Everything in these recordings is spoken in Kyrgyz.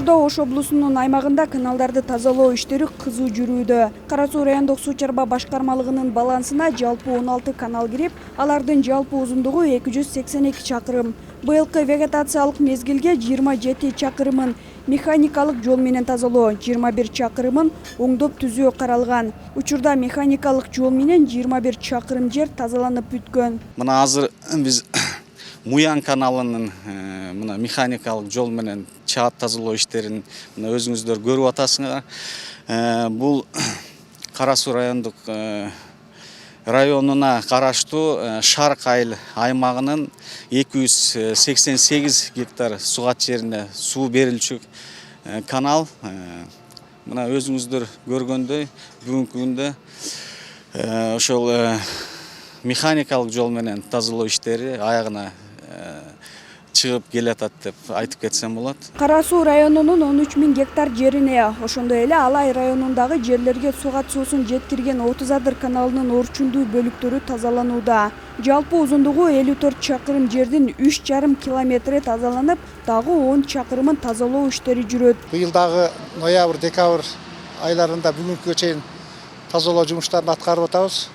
Учурда Ош облусунун аймагында каналдарды тазалоо иштери кызуу жүрүүдө. Кара Суу райондук суу чарба башкармалыгынын балансына жалпы 16 канал кирип, алардын жалпы узундугу 282 чакырым. Быйылкы вегетациялык мезгилге 27 чакырымын механикалык жол менен тазалоо, 21 чакырымын оңдоп түзөө каралган. Учурда механикалык жол менен 21 чакырым жер тазаланып бүткөн. Мына азыр биз Муян каналынын мына механикалык жол менен чаап тазалоо иштерин мына өзүңүздөр көрүп атасыңар. Бул Кара Суу районуна караштуу Шарк айыл аймагынын 288 гектар сугат жерине суу берилчү канал. Мына өзүңүздөр көргөндөй бүгүнкү күндө ошол механикалык жол менен тазалоо иштери аягына чыгып келатат деп айтып кетсем болот. Кара Суу районунун 13 000 гектар жерине, ошондой эле Алай районундагы жерлерге сугат суусун жеткирген 30 адыр каналынын орчундуу бөлүктөрү тазаланууда. Жалпы узундугу 54 чакырым жердин 3,5 километри тазаланып, дагы 10 чакырымын тазалоо иштери жүрөт. Быйылдагы ноябрь-декабрь айларында бүгүнкүгө чейин тазалоо жумуштарын аткарып атабыз.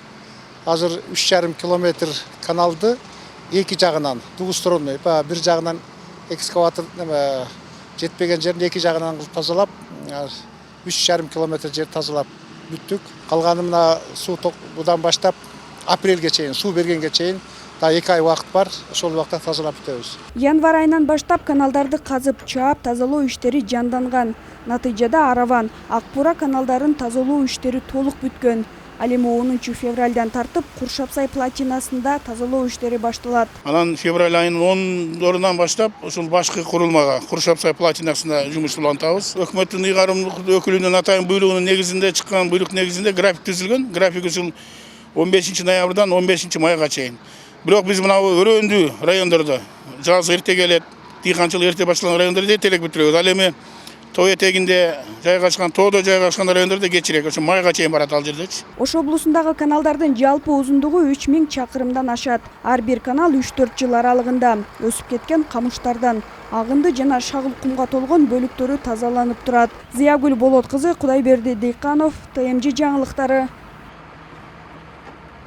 Азыр 3,5 километр каналды эки жагынан дугустуруну, бир жагынан экскаватор жетпеген жерин эки жагынан кылып тазалап, 3,5 километр жер тазалап бүттүк. Калганы мына суу будан баштап апрелге чейин, суу бергенге чейин да 2 ай убакыт бар, ошол убакытта тазалап бүтөбүз. Январь айынан баштап каналдарды казып, чаап тазалоо иштери жанданган. Натыйжада Араван, Ак Бура каналдарын тазалоо иштери толук бүткөн. Ал эми 10 февралдан тартып Куршапсай плотинасында тазалоо иштери башталат. Анан февраль айынын 10-дорунан баштап ушул башкы курулмага Куршапсай плотинасында жумуш улантабыз. Өкмөттүн ыйгарымдык өкүлүнүн атайын буйругунун негизинде чыккан буйрук негизинде график түзүлгөн. График ушул 15 ноябрдан 15 майга чейин. Бирок биз мына өрөөндүү райондордо жаз эрте келет, дыйканчылык эрте башталган райондордо эртерээк бүтүрөбүз. Ал эми тоо этегинде жайгашкан, тоодо жайгашкан райондордо кечирээк, ошо майга чейин барат ал жердечи. Ош облусундагы каналдардын жалпы узундугу 3000 чакырымдан ашат. Ар бир канал 3-4 жыл аралыгында өсүп кеткен камыштардан, агынды жана шагыл кумга толгон бөлүктөрү тазаланып турат. Зыягүл Болот кызы, Кудайберди Дейканов, ТМЖ жаңылыктары.